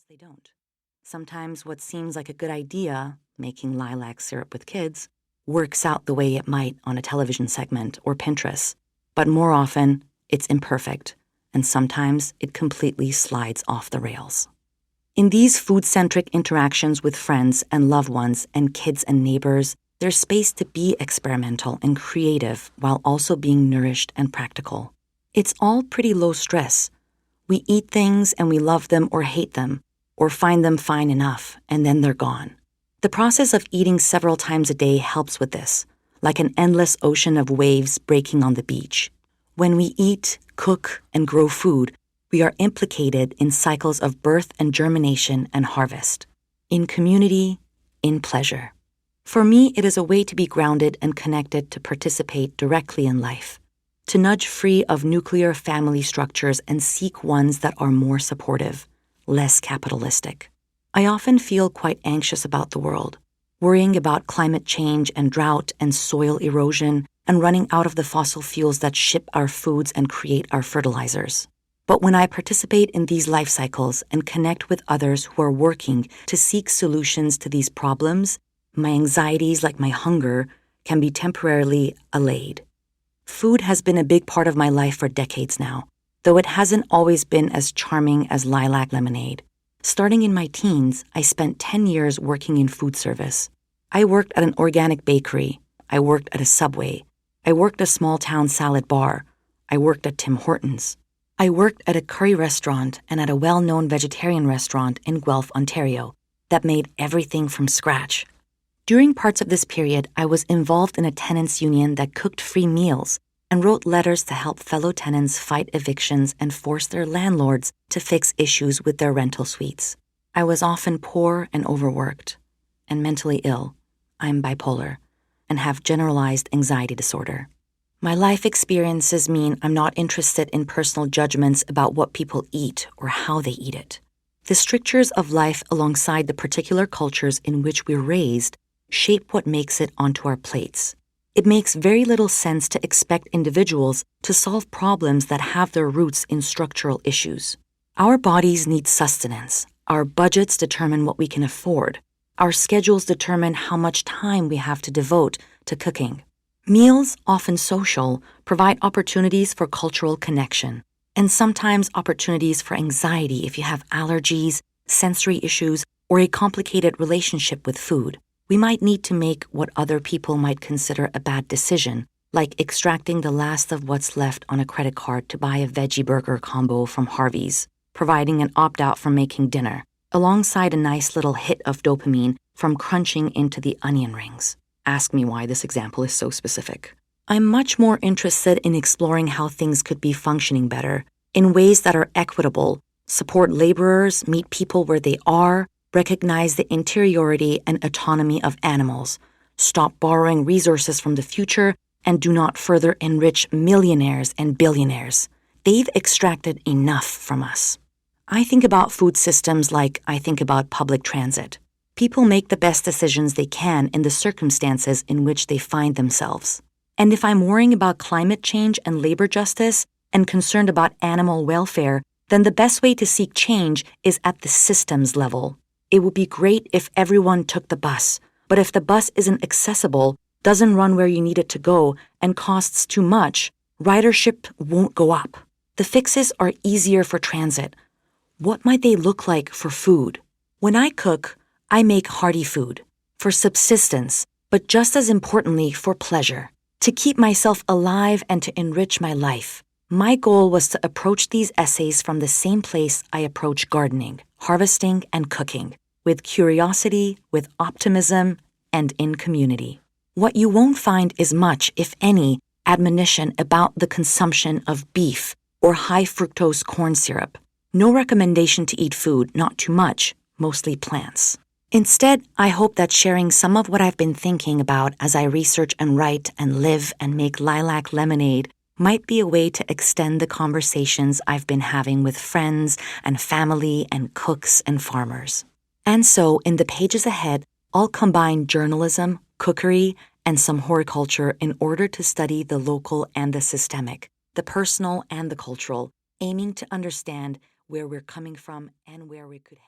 they don't. Sometimes what seems like a good idea, making lilac syrup with kids, works out the way it might on a television segment or Pinterest, but more often it's imperfect, and sometimes it completely slides off the rails. In these food-centric interactions with friends and loved ones and kids and neighbors, there's space to be experimental and creative while also being nourished and practical. It's all pretty low stress. We eat things and we love them or hate them, or find them fine enough, and then they're gone. The process of eating several times a day helps with this, like an endless ocean of waves breaking on the beach. When we eat, cook, and grow food, we are implicated in cycles of birth and germination and harvest, in community, in pleasure. For me, it is a way to be grounded and connected to participate directly in life, to nudge free of nuclear family structures and seek ones that are more supportive, less capitalistic. I often feel quite anxious about the world, worrying about climate change and drought and soil erosion and running out of the fossil fuels that ship our foods and create our fertilizers. But when I participate in these life cycles and connect with others who are working to seek solutions to these problems, my anxieties, like my hunger, can be temporarily allayed. Food has been a big part of my life for decades now, though it hasn't always been as charming as lilac lemonade. Starting in my teens, I spent 10 years working in food service. I worked at an organic bakery. I worked at a Subway. I worked at a small-town salad bar. I worked at Tim Hortons. I worked at a curry restaurant and at a well-known vegetarian restaurant in Guelph, Ontario, that made everything from scratch. During parts of this period, I was involved in a tenants' union that cooked free meals and wrote letters to help fellow tenants fight evictions and force their landlords to fix issues with their rental suites. I was often poor and overworked, and mentally ill. I'm bipolar, and have generalized anxiety disorder. My life experiences mean I'm not interested in personal judgments about what people eat or how they eat it. The strictures of life alongside the particular cultures in which we're raised shape what makes it onto our plates. It makes very little sense to expect individuals to solve problems that have their roots in structural issues. Our bodies need sustenance. Our budgets determine what we can afford. Our schedules determine how much time we have to devote to cooking. Meals, often social, provide opportunities for cultural connection, and sometimes opportunities for anxiety if you have allergies, sensory issues, or a complicated relationship with food. We might need to make what other people might consider a bad decision, like extracting the last of what's left on a credit card to buy a veggie burger combo from Harvey's, providing an opt-out from making dinner, alongside a nice little hit of dopamine from crunching into the onion rings. Ask me why this example is so specific. I'm much more interested in exploring how things could be functioning better, in ways that are equitable, support laborers, meet people where they are, recognize the interiority and autonomy of animals, stop borrowing resources from the future, and do not further enrich millionaires and billionaires. They've extracted enough from us. I think about food systems like I think about public transit. People make the best decisions they can in the circumstances in which they find themselves. And if I'm worrying about climate change and labor justice and concerned about animal welfare, then the best way to seek change is at the systems level. It would be great if everyone took the bus, but if the bus isn't accessible, doesn't run where you need it to go, and costs too much, ridership won't go up. The fixes are easier for transit. What might they look like for food? When I cook, I make hearty food, for subsistence, but just as importantly for pleasure, to keep myself alive and to enrich my life. My goal was to approach these essays from the same place I approach gardening, harvesting, and cooking, with curiosity, with optimism, and in community. What you won't find is much, if any, admonition about the consumption of beef or high-fructose corn syrup. No recommendation to eat food, not too much, mostly plants. Instead, I hope that sharing some of what I've been thinking about as I research and write and live and make lilac lemonade might be a way to extend the conversations I've been having with friends and family and cooks and farmers. And so, in the pages ahead, I'll combine journalism, cookery, and some horticulture in order to study the local and the systemic, the personal and the cultural, aiming to understand where we're coming from and where we could head.